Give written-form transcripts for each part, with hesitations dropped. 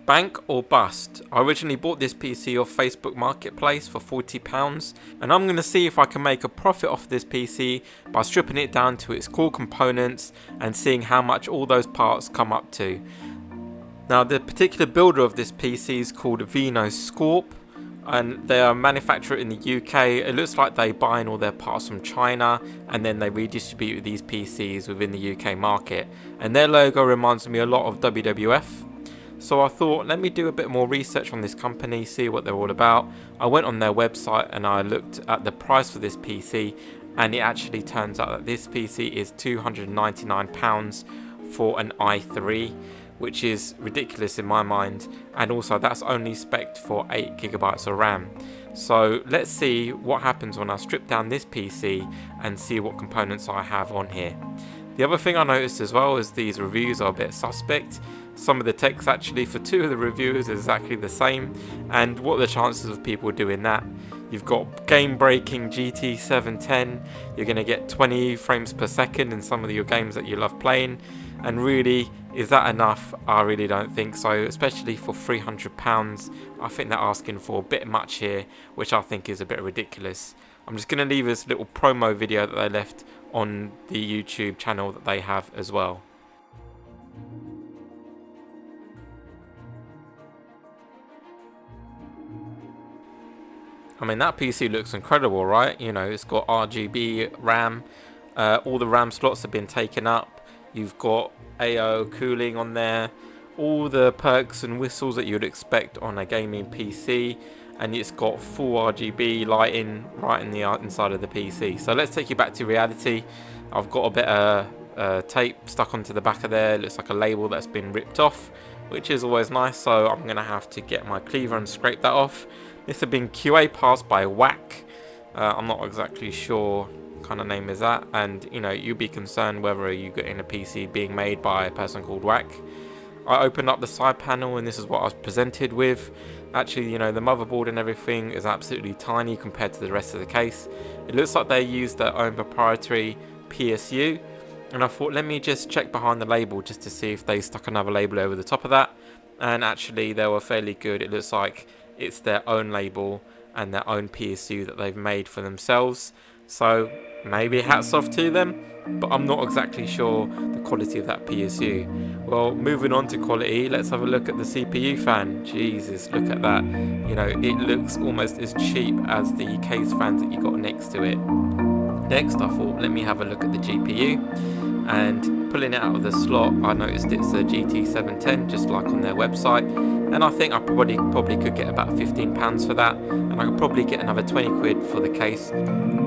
Bank or bust. I originally bought this PC off Facebook Marketplace for £40, and I'm going to see if I can make a profit off this PC by stripping it down to its core components and seeing how much all those parts come up to. Now, the particular builder of this PC is called Veno Scorp, and they are manufactured in the UK. It looks like they buy in all their parts from China and then they redistribute these PCs within the UK market, and their logo reminds me a lot of WWF. So I thought, let me do a bit more research on this company, see what they're all about. I went on their website and I looked at the price for this PC, and it actually turns out that this PC is £299 for an i3, which is ridiculous in my mind, and also that's only spec'd for 8GB of RAM. So let's see what happens when I strip down this PC and see what components I have on here. The other thing I noticed as well is these reviews are a bit suspect. Some of the text actually for two of the reviewers is exactly the same, and what are the chances of people doing that? You've got game-breaking GT 710, you're going to get 20 frames per second in some of your games that you love playing, and really, is that enough? I really don't think so, especially for £300. I think they're asking for a bit much here, which I think is a bit ridiculous. I'm just going to leave this little promo video that they left on the YouTube channel that they have as well. I mean, that PC looks incredible, right? You know, it's got RGB RAM, all the RAM slots have been taken up, you've got AO cooling on there, all the perks and whistles that you'd expect on a gaming PC, and it's got full RGB lighting right in the inside of the PC. So let's take you back to reality. I've got a bit of tape stuck onto the back of there. It looks like a label that's been ripped off, which is always nice, so I'm going to have to get my cleaver and scrape that off. This has been QA passed by Whack. I'm not exactly sure what kind of name is that, and you know, you'd be concerned whether you get in a PC being made by a person called Whack. I opened up the side panel and this is what I was presented with. Actually, you know, the motherboard and everything is absolutely tiny compared to the rest of the case. It looks like they used their own proprietary PSU, and I thought, let me just check behind the label just to see if they stuck another label over the top of that, and actually they were fairly good. It looks like it's their own label and their own PSU that they've made for themselves, so maybe hats off to them, but I'm not exactly sure the quality of that PSU. Well, moving on to quality, let's have a look at the CPU fan. Jesus, look at that. You know, it looks almost as cheap as the case fans that you got next to it. Next, I thought, let me have a look at the GPU, and pulling it out of the slot, I noticed it's a GT 710, just like on their website, and I think I probably could get about £15 for that, and I could probably get another 20 quid for the case,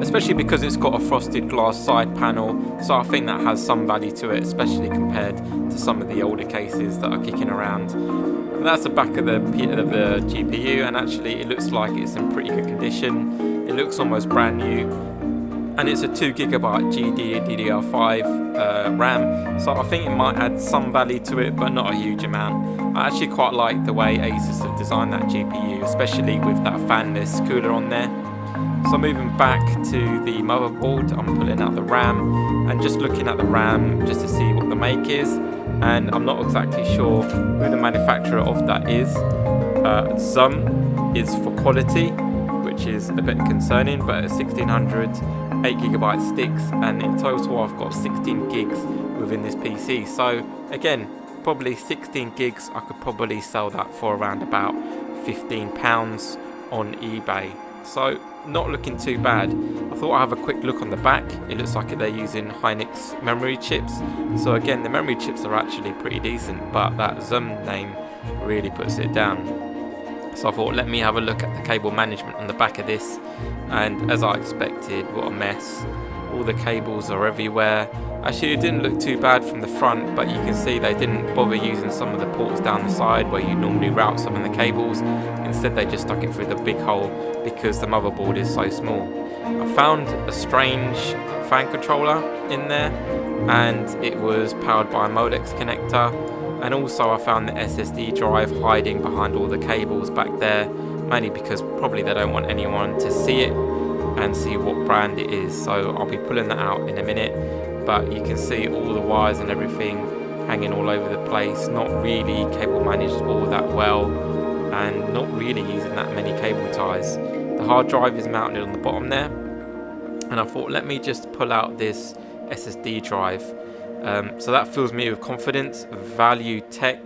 especially because it's got a frosted glass side panel, so I think that has some value to it, especially compared to some of the older cases that are kicking around. And that's the back of the GPU, and actually it looks like it's in pretty good condition. It looks almost brand new, and it's a 2GB GDDR5 RAM, so I think it might add some value to it, but not a huge amount. I actually quite like the way Asus have designed that GPU, especially with that fanless cooler on there. So moving back to the motherboard, I'm pulling out the RAM and just looking at the RAM just to see what the make is, and I'm not exactly sure who the manufacturer of that is. Zum is for quality, which is a bit concerning, but at 1600 8GB sticks, and in total I've got 16 gigs within this PC. So again, probably 16 gigs, I could probably sell that for around about £15 on eBay. So not looking too bad. I thought I'd have a quick look on the back. It looks like they're using Hynix memory chips. So again, the memory chips are actually pretty decent, but that Zum name really puts it down. So I thought, let me have a look at the cable management on the back of this, and as I expected, what a mess. All the cables are everywhere. Actually, it didn't look too bad from the front, but you can see they didn't bother using some of the ports down the side where you normally route some of the cables. Instead, they just stuck it through the big hole because the motherboard is so small. I found a strange fan controller in there, and it was powered by a Molex connector. And also I found the SSD drive hiding behind all the cables back there, mainly because probably they don't want anyone to see it and see what brand it is. So I'll be pulling that out in a minute, but you can see all the wires and everything hanging all over the place, not really cable managed all that well, and not really using that many cable ties. The hard drive is mounted on the bottom there, and I thought, let me just pull out this SSD drive. So that fills me with confidence. Value Tech,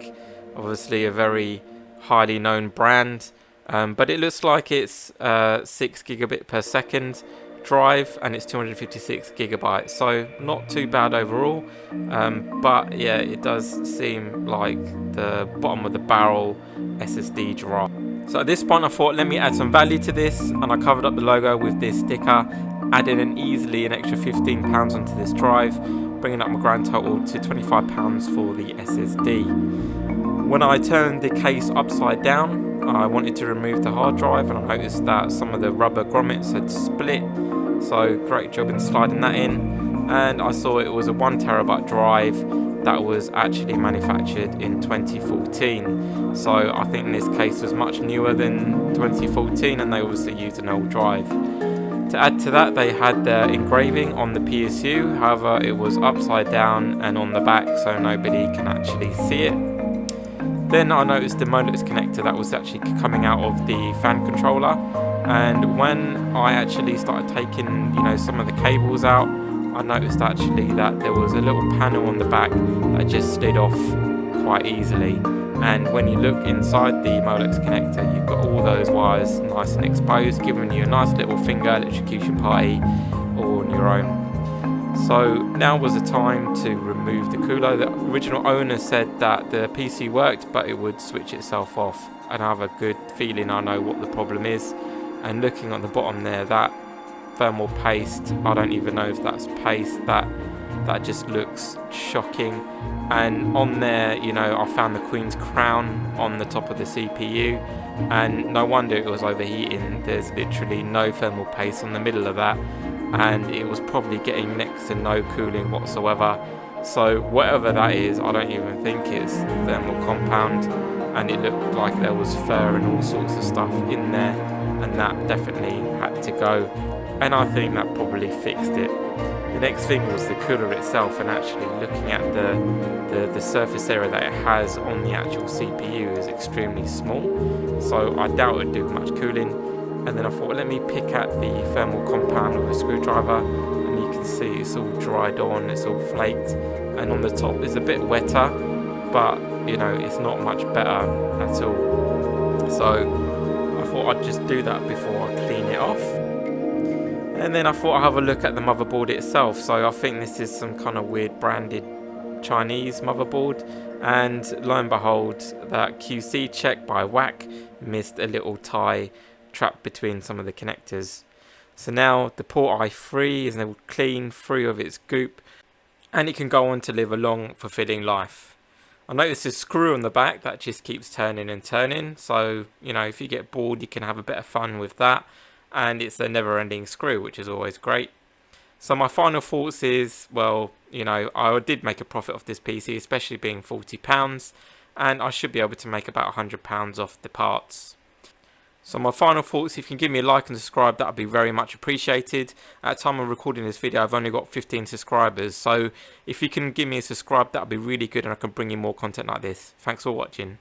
obviously a very highly known brand, but it looks like it's 6 gigabit per second drive, and it's 256 gigabytes, so not too bad overall. But yeah, it does seem like the bottom of the barrel SSD drive. So at this point I thought, let me add some value to this, and I covered up the logo with this sticker, added an extra £15 onto this drive, bringing up my grand total to £25 for the SSD. When I turned the case upside down, I wanted to remove the hard drive, and I noticed that some of the rubber grommets had split, so great job in sliding that in. And I saw it was a 1TB drive that was actually manufactured in 2014, so I think this case was much newer than 2014, and they obviously used an old drive. To add to that, they had the engraving on the PSU, however it was upside down and on the back, so nobody can actually see it. Then I noticed the Molex connector that was actually coming out of the fan controller, and when I actually started taking some of the cables out, I noticed actually that there was a little panel on the back that just slid off quite easily. And when you look inside the Molex connector, you've got all those wires nice and exposed, giving you a nice little finger electrocution party all on your own. So now was the time to remove the cooler. The original owner said that the PC worked, but it would switch itself off, and I have a good feeling I know what the problem is. And looking at the bottom there, that thermal paste, I don't even know if that's paste, that just looks shocking. And on there, I found the Queen's Crown on the top of the CPU, and no wonder it was overheating. There's literally no thermal paste on the middle of that, and it was probably getting next to no cooling whatsoever. So whatever that is, I don't even think it's thermal compound, and it looked like there was fur and all sorts of stuff in there, and that definitely had to go, and I think that probably fixed it. The next thing was the cooler itself, and actually looking at the surface area that it has on the actual CPU is extremely small, so I doubt it'd do much cooling. And then I thought, let me pick at the thermal compound with a screwdriver, and you can see it's all dried on, it's all flaked, and on the top is a bit wetter, but it's not much better at all. So I thought I'd just do that before I clean it off. And then I thought I'd have a look at the motherboard itself. So I think this is some kind of weird branded Chinese motherboard, and lo and behold, that QC check by WAC missed a little tie trapped between some of the connectors. So now the port i3 is now clean, free of its goop, and it can go on to live a long, fulfilling life. I noticed this screw on the back that just keeps turning and turning, so if you get bored you can have a bit of fun with that, and it's a never-ending screw, which is always great. So my final thoughts is, well, I did make a profit off this PC, especially being £40, and I should be able to make about £100 off the parts. So my final thoughts, if you can give me a like and subscribe, that would be very much appreciated. At the time of recording this video, I've only got 15 subscribers, so if you can give me a subscribe, that would be really good, and I can bring you more content like this. Thanks for watching.